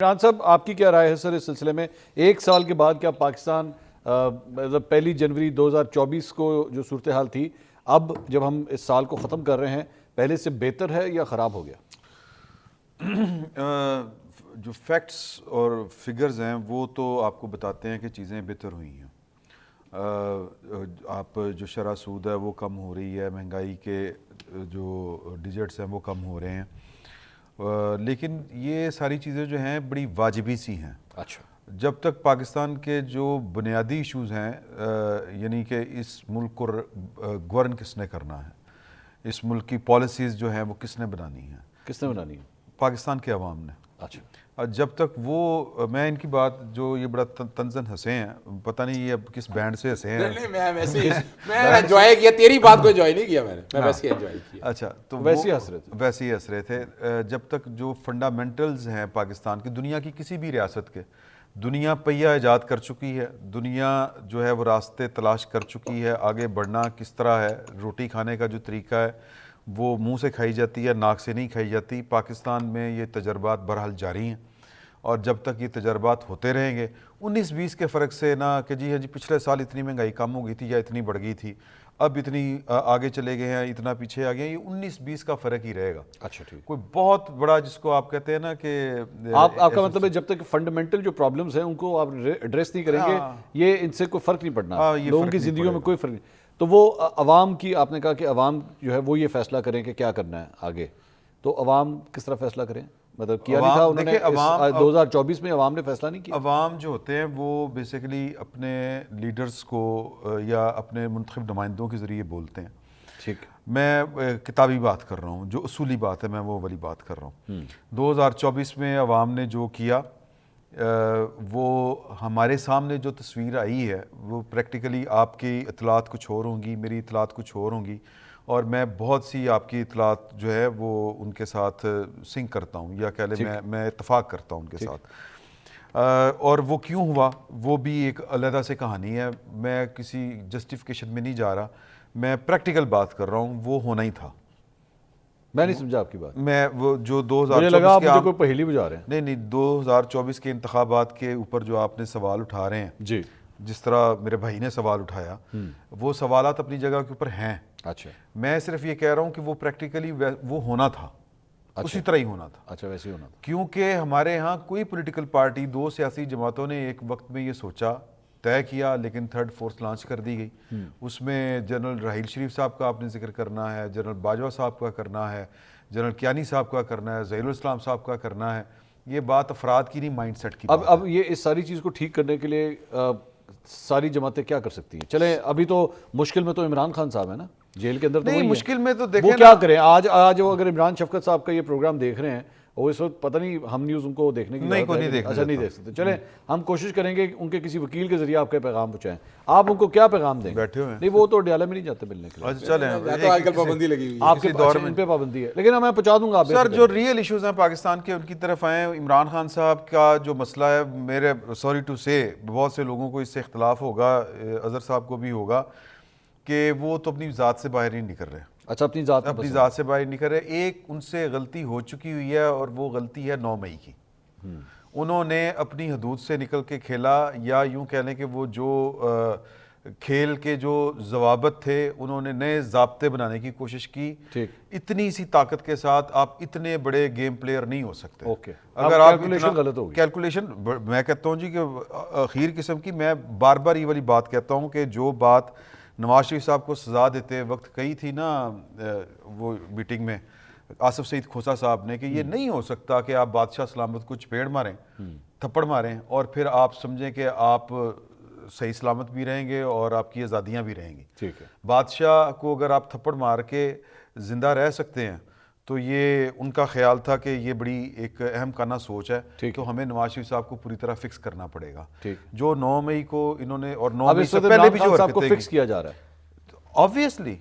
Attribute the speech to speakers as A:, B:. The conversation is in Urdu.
A: عمران صاحب آپ کی کیا رائے ہے سر اس سلسلے میں؟ ایک سال کے بعد کیا پاکستان پہلی جنوری 2024 کو جو صورتحال تھی اب جب ہم اس سال کو ختم کر رہے ہیں پہلے سے بہتر ہے یا خراب ہو گیا؟
B: جو فیکٹس اور فگرز ہیں وہ تو آپ کو بتاتے ہیں کہ چیزیں بہتر ہوئی ہیں. آپ جو شرح سود ہے وہ کم ہو رہی ہے, مہنگائی کے جو ڈیجٹس ہیں وہ کم ہو رہے ہیں, لیکن یہ ساری چیزیں جو ہیں بڑی واجبی سی ہیں.
A: اچھا,
B: جب تک پاکستان کے جو بنیادی ایشوز ہیں, یعنی کہ اس ملک کو گورن کس نے کرنا ہے, اس ملک کی پالیسیز جو ہیں وہ کس نے بنانی ہیں,
A: کس نے بنانی ہے؟
B: پاکستان کے عوام نے.
A: اچھا,
B: جب تک وہ, میں ان کی بات جو یہ بڑا طنزاً ہنسے ہیں, پتہ نہیں یہ اب کس بینڈ سے ہنسے ہیں.
C: نہیں, میں ویسے ہی میں انجوائے کیا, تیری بات کو انجوائے نہیں کیا میں ویسے ہی انجوائے کیا.
B: اچھا, تو
A: ویسے ہی
B: ہنس رہے تھے. جب تک جو فنڈامنٹلز ہیں پاکستان کی, دنیا کی کسی بھی ریاست کے, دنیا پہیہ ایجاد کر چکی ہے, دنیا جو ہے وہ راستے تلاش کر چکی ہے, آگے بڑھنا کس طرح ہے, روٹی کھانے کا جو طریقہ ہے وہ منہ سے کھائی جاتی ہے, ناک سے نہیں کھائی جاتی. پاکستان میں یہ تجربات بہرحال جاری ہیں, اور جب تک یہ تجربات ہوتے رہیں گے, 19-20 کے فرق سے نہ کہ جی ہاں جی پچھلے سال اتنی مہنگائی کم ہو گئی تھی یا اتنی بڑھ گئی تھی, اب اتنی آگے چلے گئے ہیں, اتنا پیچھے آ گئے ہیں, یہ 19-20 کا فرق ہی رہے گا.
A: اچھا ٹھیک,
B: کوئی بہت بڑا جس کو آپ کہتے ہیں نا کہ
A: آپ کا مطلب ہے جب تک فنڈامنٹل جو پرابلمز ہیں ان کو آپ ایڈریس نہیں کریں گے, یہ ان سے کوئی فرق نہیں پڑنا, لوگوں کی زندگیوں میں کوئی فرق نہیں. تو وہ عوام کی, آپ نے کہا کہ عوام جو ہے وہ یہ فیصلہ کریں کہ کیا کرنا ہے آگے, تو عوام کس طرح فیصلہ کریں؟ مطلب کیا نہیں تھا انہوں نے 2024 میں عوام نے فیصلہ نہیں کیا؟
B: عوام جو ہوتے ہیں وہ بیسیکلی اپنے لیڈرز کو یا اپنے منتخب نمائندوں کے ذریعے بولتے ہیں.
A: ٹھیک,
B: میں کتابی بات کر رہا ہوں, جو اصولی بات ہے میں وہ والی بات کر رہا ہوں. 2024 میں عوام نے جو کیا وہ ہمارے سامنے جو تصویر آئی ہے وہ پریکٹیکلی آپ کی اطلاعات کچھ اور ہوں گی, میری اطلاعات کچھ اور ہوں گی, اور میں بہت سی آپ کی اطلاعات جو ہے وہ ان کے ساتھ سنک کرتا ہوں, یا کہہ لیں میں اتفاق کرتا ہوں ان کے ساتھ. اور وہ کیوں ہوا وہ بھی ایک علیحدہ سے کہانی ہے, میں کسی جسٹیفیکیشن میں نہیں جا رہا, میں پریکٹیکل بات کر رہا ہوں. وہ ہونا ہی تھا.
A: میں نہیں سمجھا آپ کی بات.
B: میں وہ جو 2024
A: مجھے لگا آپ مجھے کوئی پہیلی بجا رہے ہیں.
B: نہیں 2024 کے انتخابات کے اوپر جو آپ نے سوال اٹھا رہے ہیں,
A: جی,
B: جس طرح میرے بھائی نے سوال اٹھایا, وہ سوالات اپنی جگہ کے اوپر ہیں.
A: اچھا,
B: میں صرف یہ کہہ رہا ہوں کہ وہ پریکٹیکلی وہ ہونا تھا, اسی طرح ہی ہونا تھا.
A: اچھا, ویسے ہی ہونا تھا.
B: کیونکہ ہمارے ہاں کوئی پولیٹیکل پارٹی, 2 سیاسی جماعتوں نے ایک وقت میں یہ سوچا, طے کیا, لیکن تھرڈ فورس لانچ کر دی گئی. اس میں جنرل راحیل شریف صاحب کا آپ نے ذکر کرنا ہے, جنرل باجوہ صاحب کا کرنا ہے, جنرل کیانی صاحب کا کرنا ہے, ظہیر الاسلام صاحب کا کرنا ہے. یہ بات افراد کی نہیں, مائنڈ سیٹ کی.
A: اب یہ اس ساری چیز کو ٹھیک کرنے کے لیے ساری جماعتیں کیا کر سکتی ہیں؟ چلیں ابھی تو مشکل میں تو عمران خان صاحب ہیں نا, جیل کے اندر. تو
B: نہیں, مشکل میں تو دیکھیں
A: وہ کیا کریں آج وہ اگر عمران شفقت صاحب کا یہ پروگرام دیکھ رہے ہیں, وہ اس وقت پتہ نہیں ہم نیوز ان کو دیکھنے کی نہیں دیکھ سکتے. چلیں ہم کوشش کریں گے ان کے کسی وکیل کے ذریعے آپ کے پیغام پہنچائیں. آپ ان کو کیا پیغام دیں؟
B: بیٹھے ہوئے
A: نہیں, وہ تو ڈیالہ میں نہیں جاتے ملنے کے لیے.
B: چلیں,
C: آج کل پابندی لگی ہوئی ہے
A: آپ کے دور میں ان پہ پابندی ہے, لیکن میں پہنچا دوں گا.
B: سر جو ریئل ایشوز ہیں پاکستان کے ان کی طرف آئیں. عمران خان صاحب کا جو مسئلہ ہے, میرے سوری ٹو سے بہت سے لوگوں کو اس سے اختلاف ہوگا, اظہر صاحب کو بھی ہوگا, کہ وہ تو اپنی ذات سے باہر ہی نہیں کر رہے.
A: اچھا, اپنی ذات
B: سے باہر نہیں کر رہے. ایک ان سے غلطی ہو چکی ہوئی ہے, اور وہ غلطی ہے 9 مئی کی. انہوں نے اپنی حدود سے نکل کے کھیلا, یا یوں کہہ لیں کہ وہ جو کھیل کے جو ضوابط تھے انہوں نے نئے ضابطے بنانے کی کوشش کی. اتنی سی طاقت کے ساتھ آپ اتنے بڑے گیم پلیئر نہیں ہو سکتے.
A: اگر آپ غلط ہوگی
B: کیلکولیشن, میں کہتا ہوں جی کہ اخیر قسم کی, میں بار بار یہ والی بات کہتا ہوں کہ جو بات نواز شریف صاحب کو سزا دیتے وقت کہی تھی نا وہ میٹنگ میں آصف سعید کھوسا صاحب نے, کہ یہ نہیں ہو سکتا کہ آپ بادشاہ سلامت کو چپیڑ ماریں, تھپڑ ماریں, اور پھر آپ سمجھیں کہ آپ صحیح سلامت بھی رہیں گے اور آپ کی آزادیاں بھی رہیں گی.
A: ٹھیک ہے,
B: بادشاہ کو اگر آپ تھپڑ مار کے زندہ رہ سکتے ہیں تو یہ ان کا خیال تھا کہ یہ بڑی ایک اہم کانہ سوچ ہے. تو ہمیں نواز شریف صاحب کو پوری طرح فکس کرنا پڑے گا. جو 9 مئی کو انہوں نے, اور 9 مئی سے پہلے بھی جو
A: صاحب کو فکس کیا جا رہا ہے
B: obviously